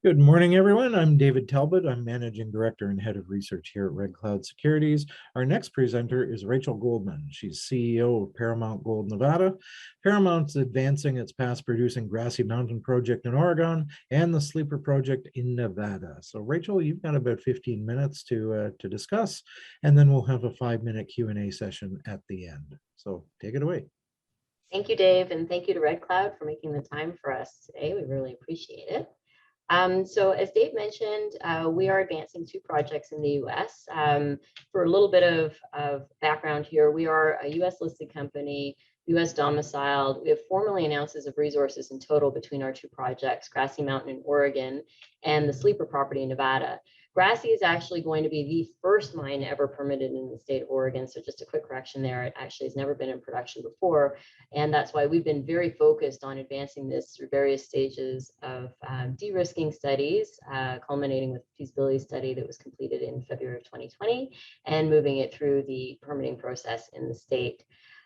Good morning, everyone. I'm David Talbot. I'm Managing Director and Head of Research here at Red Cloud Securities. Our next presenter is Rachel Goldman. She's CEO of Paramount Gold, Nevada. Paramount's advancing its past-producing Grassy Mountain project in Oregon and the Sleeper project in Nevada. So, Rachel, you've got about 15 minutes to discuss, and then we'll have a 5-minute Q&A session at the end. So, take it away. Thank you, Dave, and thank you to Red Cloud for making the time for us today. We really appreciate it. So as Dave mentioned, we are advancing two projects in the U.S. For a little bit of background here, we are a U.S. listed company, U.S. domiciled. We have 4 million ounces of resources in total between our two projects, Grassy Mountain in Oregon and the Sleeper property in Nevada. Grassy is actually going to be the first mine ever permitted in the state of Oregon. So just a quick correction there. It actually has never been in production before. And that's why we've been very focused on advancing this through various stages of de-risking studies, culminating with a feasibility study that was completed in February of 2020 and moving it through the permitting process in the state.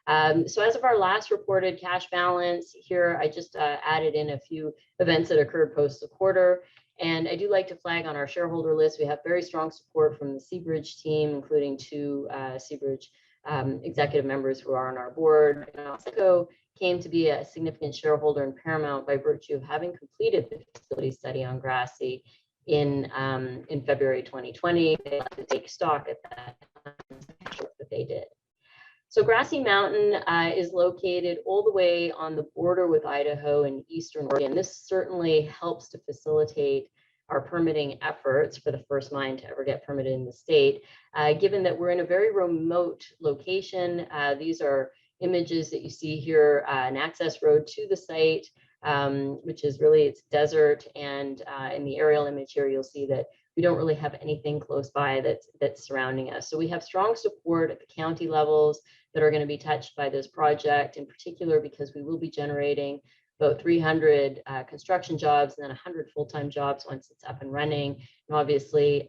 So as of our last reported cash balance here, I just added in a few events that occurred post the quarter. And I do like to flag on our shareholder list, we have very strong support from the Seabridge team, including two Seabridge executive members who are on our board. And also came to be a significant shareholder in Paramount by virtue of having completed the feasibility study on Grassy in February 2020. They had to take stock at that time that they did. So Grassy Mountain is located all the way on the border with Idaho and Eastern Oregon. This certainly helps to facilitate our permitting efforts for the first mine to ever get permitted in the state. Given that we're in a very remote location, these are images that you see here, an access road to the site, which is really, it's desert. And in the aerial image here, you'll see that we don't really have anything close by that's surrounding us. So we have strong support at the county levels that are going to be touched by this project, in particular because we will be generating about 300 construction jobs and then 100 full-time jobs once it's up and running. And obviously,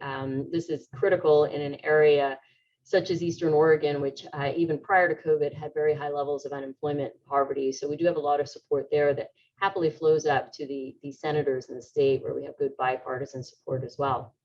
this is critical in an area such as Eastern Oregon, which even prior to COVID had very high levels of unemployment and poverty. So we do have a lot of support there that happily flows up to the senators in the state, where we have good bipartisan support as well.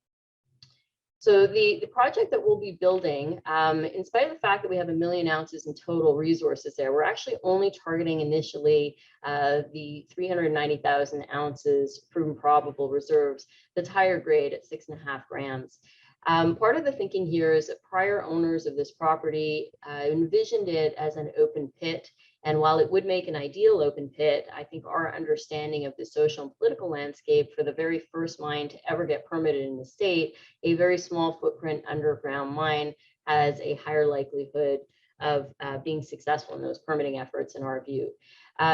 So the project that we'll be building, in spite of the fact that we have 1 million ounces in total resources there, we're actually only targeting initially the 390,000 ounces proven probable reserves that's higher grade at 6.5 grams. Part of the thinking here is that prior owners of this property envisioned it as an open pit. And while it would make an ideal open pit, I think our understanding of the social and political landscape for the very first mine to ever get permitted in the state, a very small footprint underground mine, has a higher likelihood of being successful in those permitting efforts in our view.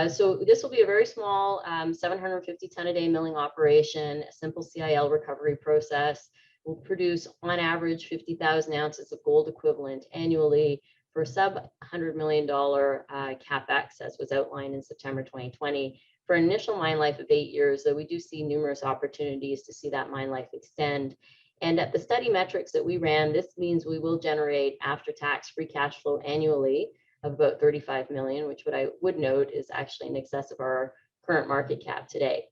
So this will be a very small 750 ton a day milling operation, a simple CIL recovery process. Will produce on average 50,000 ounces of gold equivalent annually for sub $100 million CapEx, as was outlined in September 2020, for an initial mine life of 8 years, though we do see numerous opportunities to see that mine life extend. And at the study metrics that we ran, this means we will generate after-tax free cash flow annually of about 35 million, which what I would note is actually in excess of our current market cap today.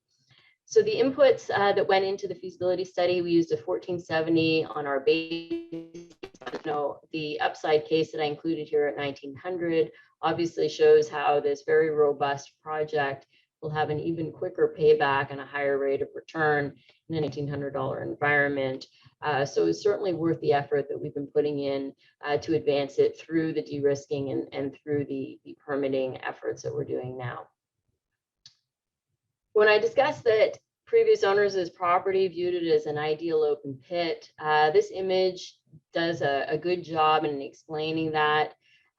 So the inputs that went into the feasibility study, we used a 1470 on our base. The upside case that I included here at 1900 obviously shows how this very robust project will have an even quicker payback and a higher rate of return in an $1,800 environment. So it's certainly worth the effort that we've been putting in to advance it through the de-risking and through the permitting efforts that we're doing now. When I discussed that previous owners of this property viewed it as an ideal open pit, this image does a good job in explaining that.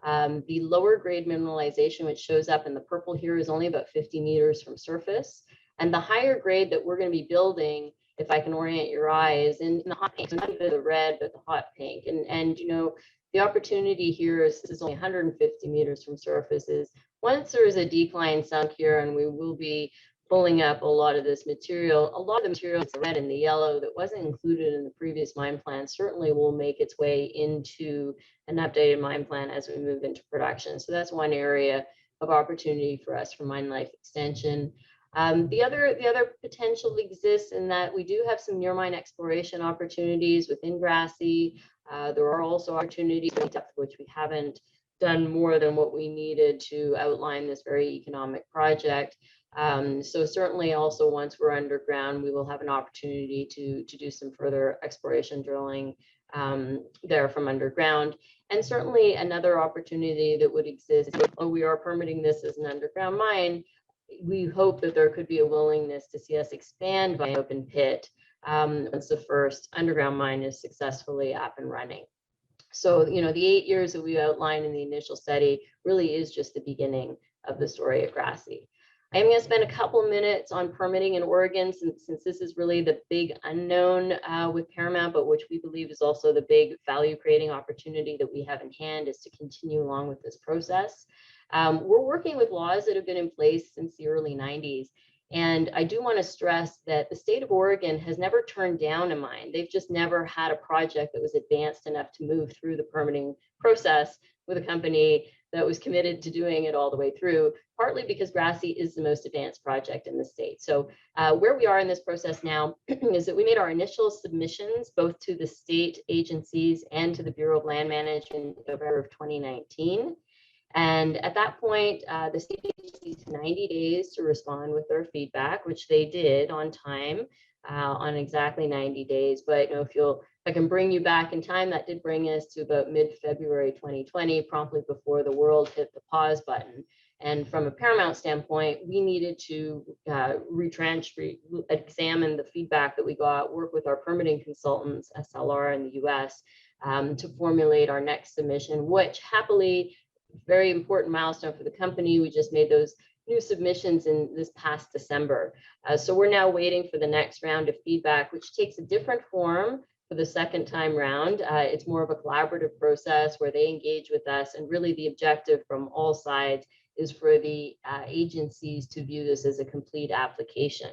The lower grade mineralization, which shows up in the purple here, is only about 50 meters from surface. And the higher grade that we're going to be building, if I can orient your eyes, in the hot pink, so not even the red, but the hot pink. And you know, the opportunity here is only 150 meters from surface. Is once there is a decline sunk here, and we will be pulling up a lot of this material. A lot of the material, the red and the yellow, that wasn't included in the previous mine plan certainly will make its way into an updated mine plan as we move into production. So that's one area of opportunity for us for mine life extension. The other potential exists in that we do have some near mine exploration opportunities within Grassy. There are also opportunities in depth which we haven't done more than what we needed to outline this very economic project. So certainly also once we're underground, we will have an opportunity to do some further exploration drilling there from underground. And certainly another opportunity that would exist, while we are permitting this as an underground mine, we hope that there could be a willingness to see us expand by open pit once the first underground mine is successfully up and running. So, you know, the 8 years that we outlined in the initial study really is just the beginning of the story at Grassy. I am going to spend a couple minutes on permitting in Oregon, since this is really the big unknown with Paramount, but which we believe is also the big value creating opportunity that we have in hand, is to continue along with this process. We're working with laws that have been in place since the early 90s. And I do want to stress that the state of Oregon has never turned down a mine. They've just never had a project that was advanced enough to move through the permitting process with a company that was committed to doing it all the way through, partly because Grassy is the most advanced project in the state. So where we are in this process now is that we made our initial submissions both to the state agencies and to the Bureau of Land Management in November of 2019. And at that point, the state agencies had 90 days to respond with their feedback, which they did on time, on exactly 90 days. But you know, if I can bring you back in time, that did bring us to about mid-February 2020, promptly before the world hit the pause button. And from a Paramount standpoint, we needed to examine the feedback that we got, work with our permitting consultants, SLR in the US, to formulate our next submission, which happily, very important milestone for the company. We just made those new submissions in this past December. So we're now waiting for the next round of feedback, which takes a different form for the second time round. It's more of a collaborative process where they engage with us, and really the objective from all sides is for the agencies to view this as a complete application.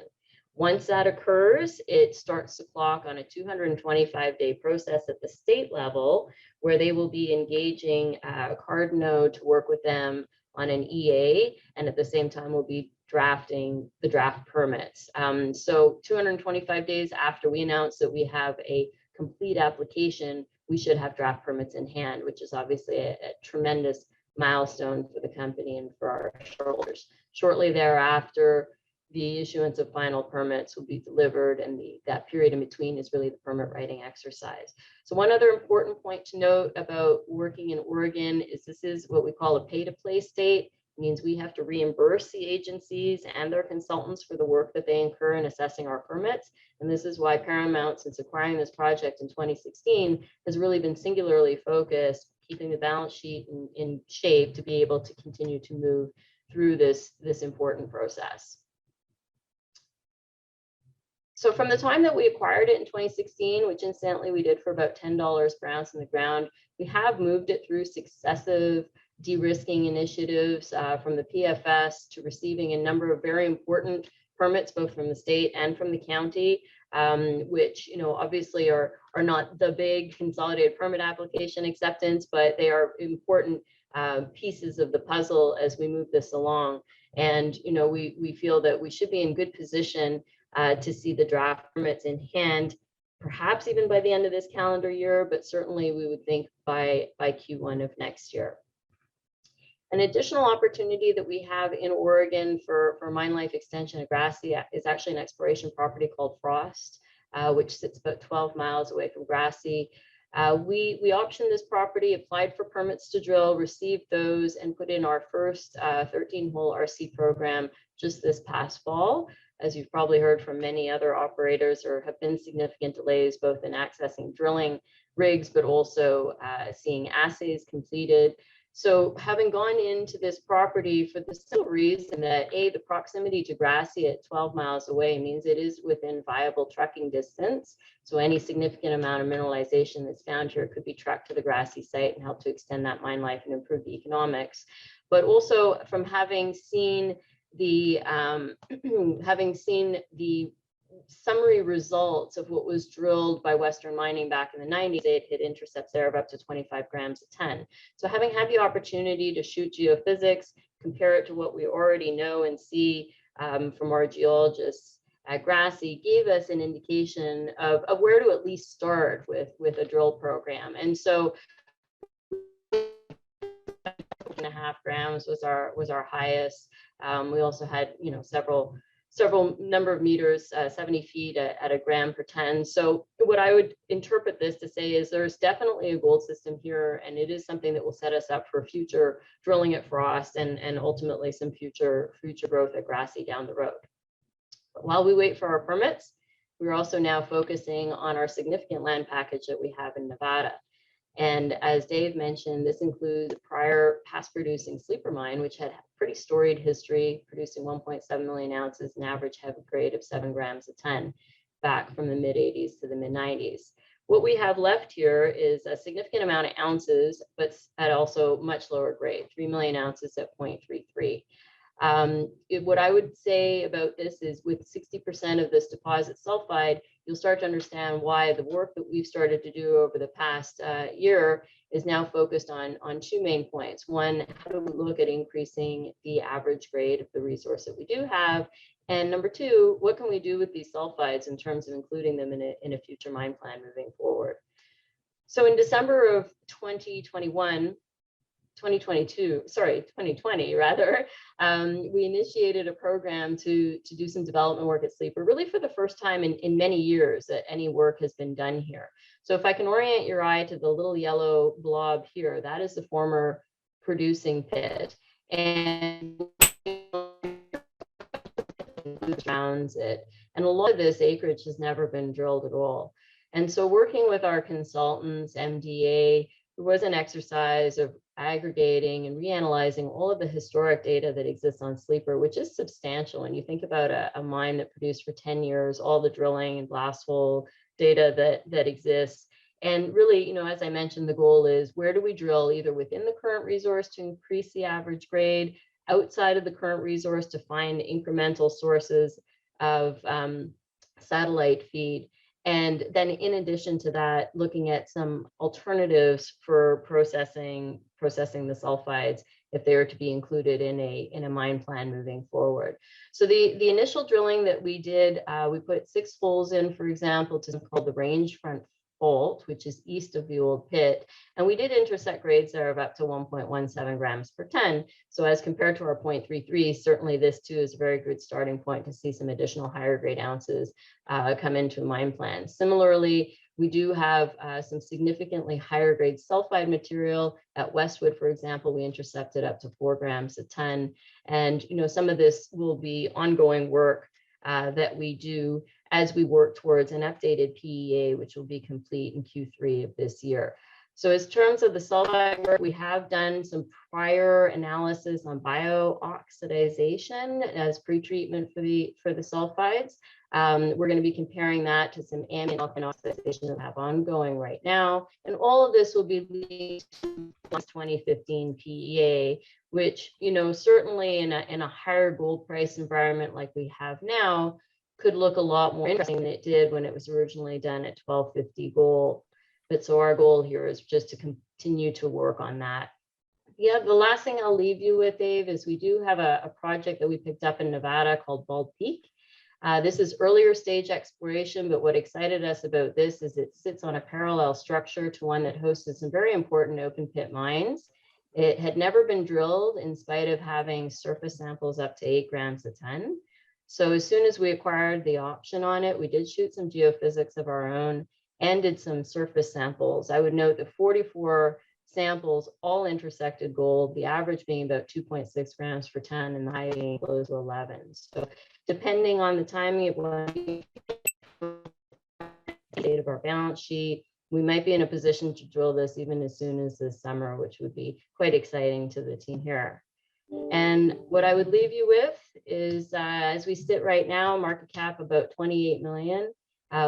Once that occurs, it starts the clock on a 225-day process at the state level, where they will be engaging Cardno to work with them on an EA, and at the same time we'll be drafting the draft permits. So 225 days after we announce that we have a complete application, we should have draft permits in hand, which is obviously a tremendous milestone for the company and for our shareholders. Shortly thereafter, the issuance of final permits will be delivered, and that period in between is really the permit writing exercise. So one other important point to note about working in Oregon is this is what we call a pay-to-play state. It means we have to reimburse the agencies and their consultants for the work that they incur in assessing our permits. And this is why Paramount, since acquiring this project in 2016, has really been singularly focused, keeping the balance sheet in shape to be able to continue to move through this important process. So from the time that we acquired it in 2016, which incidentally we did for about $10 per ounce in the ground, we have moved it through successive de-risking initiatives, from the PFS to receiving a number of very important permits, both from the state and from the county, which, you know, obviously are not the big consolidated permit application acceptance, but they are important pieces of the puzzle as we move this along. And, you know, we feel that we should be in good position to see the draft permits in hand, perhaps even by the end of this calendar year, but certainly we would think by Q1 of next year. An additional opportunity that we have in Oregon for mine life extension at Grassy is actually an exploration property called Frost, which sits about 12 miles away from Grassy. We optioned this property, applied for permits to drill, received those, and put in our first 13-hole RC program just this past fall. As you've probably heard from many other operators, there have been significant delays both in accessing drilling rigs, but also seeing assays completed. So having gone into this property for the simple reason that the proximity to Grassy at 12 miles away means it is within viable trucking distance. So any significant amount of mineralization that's found here could be trucked to the Grassy site and help to extend that mine life and improve the economics. But also from having seen the summary results of what was drilled by Western Mining back in the 90s, it hit intercepts there of up to 25 grams a ton. So having had the opportunity to shoot geophysics, compare it to what we already know and see from our geologists at Grassy gave us an indication of where to at least start with a drill program. And so 1.5 grams was our highest. We also had, you know, several number of meters, 70 feet at a gram per 10. So what I would interpret this to say is there's definitely a gold system here, and it is something that will set us up for future drilling at Frost and ultimately some future growth at Grassy down the road. But while we wait for our permits, we're also now focusing on our significant land package that we have in Nevada. And as Dave mentioned, this includes a prior past producing sleeper mine, which had pretty storied history, producing 1.7 million ounces, an average heavy grade of 7 grams a ton back from the mid 80s to the mid 90s. What we have left here is a significant amount of ounces, but at also much lower grade, 3 million ounces at 0.33. What I would say about this is with 60% of this deposit sulfide, you'll start to understand why the work that we've started to do over the past year is now focused on two main points. One, how do we look at increasing the average grade of the resource that we do have? And number two, what can we do with these sulfides in terms of including them in a future mine plan moving forward? So in December of 2020 rather, we initiated a program to do some development work at Sleeper, really for the first time in many years that any work has been done here. So if I can orient your eye to the little yellow blob here, that is the former producing pit. And surrounds it. And a lot of this acreage has never been drilled at all. And so working with our consultants, MDA, there was an exercise of aggregating and reanalyzing all of the historic data that exists on Sleeper, which is substantial. When you think about a mine that produced for 10 years, all the drilling and blast hole data that exists. And really, you know, as I mentioned, the goal is where do we drill either within the current resource to increase the average grade, outside of the current resource to find incremental sources of satellite feed. And then in addition to that, looking at some alternatives for processing the sulfides if they were to be included in a mine plan moving forward. So the initial drilling that we did, we put 6 holes in, for example, to something called the range front fault, which is east of the old pit. And we did intersect grades there of up to 1.17 grams per ton. So as compared to our 0.33, certainly this too is a very good starting point to see some additional higher grade ounces come into the mine plan. Similarly, we do have some significantly higher grade sulfide material at Westwood, for example. We intercepted up to 4 grams a ton. And you know, some of this will be ongoing work that we do as we work towards an updated PEA, which will be complete in Q3 of this year. So in terms of the sulfide work, we have done some prior analysis on bio-oxidization as pre-treatment for the sulfides. We're going to be comparing that to some ambient alkaline oxidization that we have ongoing right now. And all of this will be leading to 2015 PEA, which, you know, certainly in a higher gold price environment like we have now, could look a lot more interesting than it did when it was originally done at $1,250 gold. But so our goal here is just to continue to work on that. Yeah, the last thing I'll leave you with, Dave, is we do have a project that we picked up in Nevada called Bald Peak. This is earlier stage exploration, but what excited us about this is it sits on a parallel structure to one that hosted some very important open pit mines. It had never been drilled in spite of having surface samples up to 8 grams a ton. So as soon as we acquired the option on it, we did shoot some geophysics of our own and did some surface samples. I would note that 44 samples all intersected gold, the average being about 2.6 grams per ton and the high being close to 11. So depending on the timing of when date of our balance sheet, we might be in a position to drill this even as soon as this summer, which would be quite exciting to the team here. And what I would leave you with is, as we sit right now, market cap about 28 million.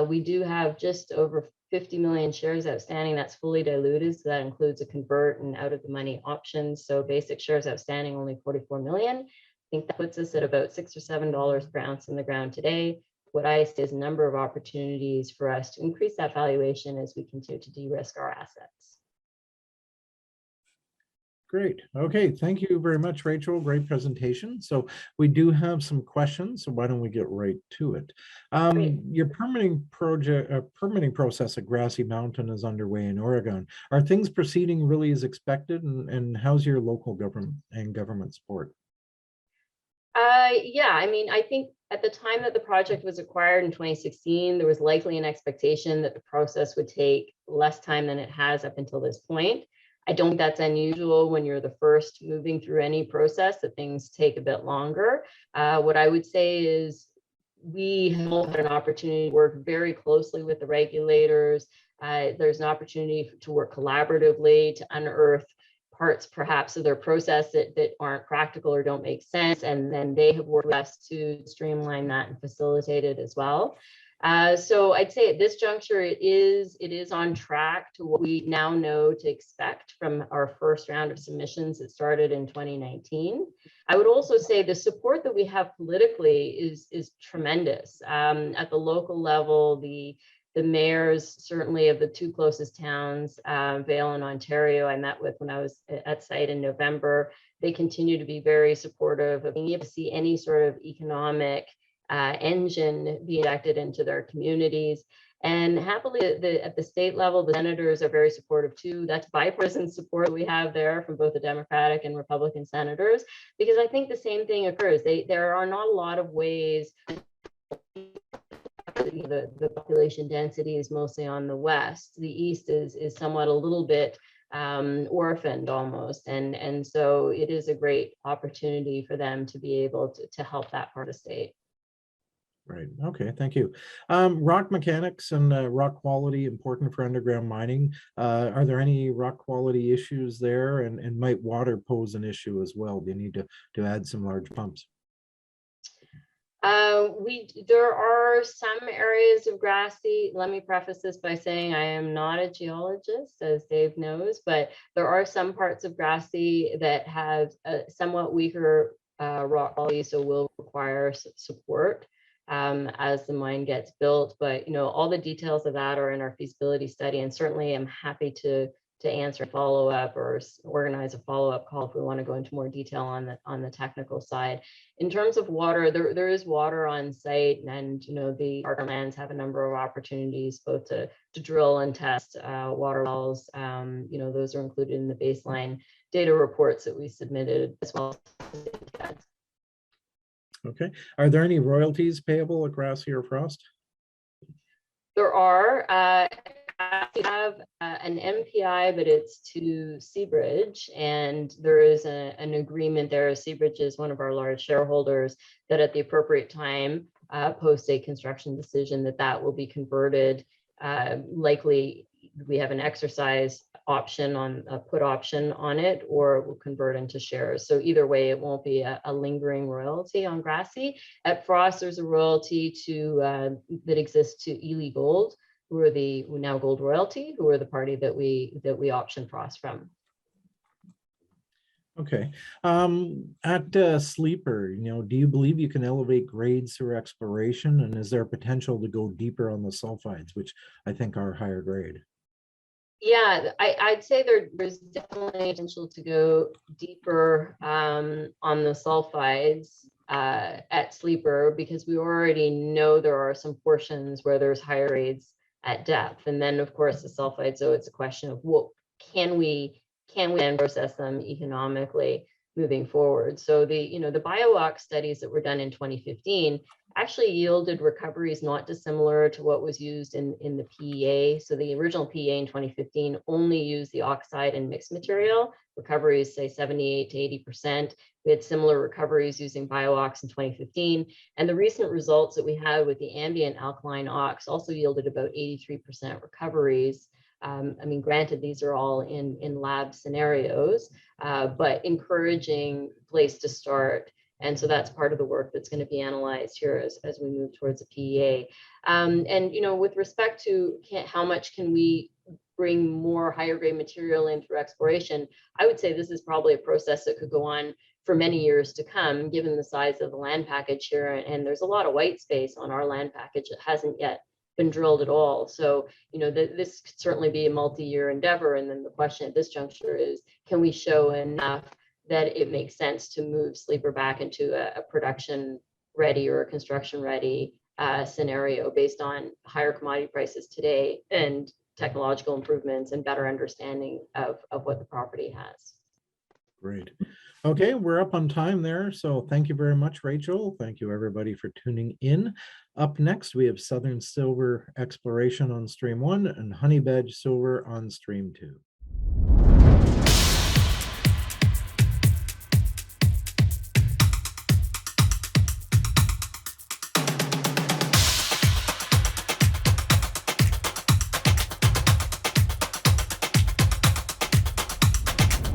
We do have just over 50 million shares outstanding. That's fully diluted, so that includes a convert and out of the money options. So basic shares outstanding only 44 million. I think that puts us at about $6 or $7 per ounce in the ground today. What I see is a number of opportunities for us to increase that valuation as we continue to de-risk our assets. Great. Okay, thank you very much, Rachel. Great presentation. So we do have some questions, so why don't we get right to it? Great. Your permitting process at Grassy Mountain is underway in Oregon. Are things proceeding really as expected, and how's your local government support? Yeah, I mean, I think at the time that the project was acquired in 2016, there was likely an expectation that the process would take less time than it has up until this point. I don't think that's unusual when you're the first moving through any process, that things take a bit longer. What I would say is we have all had an opportunity to work very closely with the regulators. There's an opportunity to work collaboratively to unearth parts perhaps of their process that aren't practical or don't make sense. And then they have worked with us to streamline that and facilitate it as well. So I'd say at this juncture, it is on track to what we now know to expect from our first round of submissions that started in 2019. I would also say the support that we have politically is tremendous. At the local level, the mayors, certainly of the two closest towns, Vail and Ontario, I met with when I was at site in November. They continue to be very supportive of being able to see any sort of economic engine be injected into their communities. And happily, at the state level, the senators are very supportive too. That's bipartisan support we have there from both the Democratic and Republican senators, because I think the same thing occurs. There are not a lot of ways. The population density is mostly on the west. The east is somewhat a little bit orphaned almost, and so it is a great opportunity for them to be able to help that part of the state. Right. Okay. Thank you. Rock mechanics and rock quality important for underground mining. Are there any rock quality issues there, and might water pose an issue as well? Do you need to add some large pumps? There are some areas of Grassy. Let me preface this by saying I am not a geologist, as Dave knows, but there are some parts of Grassy that have somewhat weaker rock quality, so will require support as the mine gets built. But all the details of that are in our feasibility study, and certainly I'm happy to answer a follow-up or organize a follow-up call if we want to go into more detail on the technical side. In terms of water, there is water on site, and the partner lands have a number of opportunities both to drill and test water wells. Those are included in the baseline data reports that we submitted as well. Okay. Are there any royalties payable at Grassy or Frost? There are. We have an MPI, but it's to Seabridge, and there is an agreement there. Seabridge is one of our large shareholders, that at the appropriate time, post a construction decision, that will be converted. Likely, we have an exercise option on a put option on it, or it will convert into shares. So either way, it won't be a lingering royalty on Grassy. At Frost, there's a royalty that exists to Ely Gold, who are the now Gold Royalty, who are the party that we option Frost from. Okay. At Sleeper, do you believe you can elevate grades through exploration, and is there potential to go deeper on the sulfides, which I think are higher grade? Yeah, I'd say there's definitely potential to go deeper on the sulfides at Sleeper, because we already know there are some portions where there's higher grades at depth. And then of course the sulfides, so it's a question of what can we then process them economically moving forward. So the BioOx studies that were done in 2015 actually yielded recoveries not dissimilar to what was used in the PEA. So the original PEA in 2015 only used the oxide and mixed material. Recoveries say 78 to 80%. We had similar recoveries using BioOx in 2015. And the recent results that we had with the ambient alkaline ox also yielded about 83% recoveries. Granted, these are all in lab scenarios, but encouraging place to start. And so that's part of the work that's going to be analyzed here as we move towards a PEA. With respect to how much can we bring more higher grade material in through exploration, I would say this is probably a process that could go on for many years to come, given the size of the land package here. And there's a lot of white space on our land package that hasn't yet been drilled at all. So, this could certainly be a multi-year endeavor. And then the question at this juncture is, can we show enough that it makes sense to move Sleeper back into a production ready or a construction ready scenario based on higher commodity prices today and technological improvements and better understanding of what the property has. Great. Okay, we're up on time there. So thank you very much, Rachel. Thank you, everybody, for tuning in. Up next, we have Southern Silver Exploration on Stream 1 and Honey Badge Silver on Stream 2.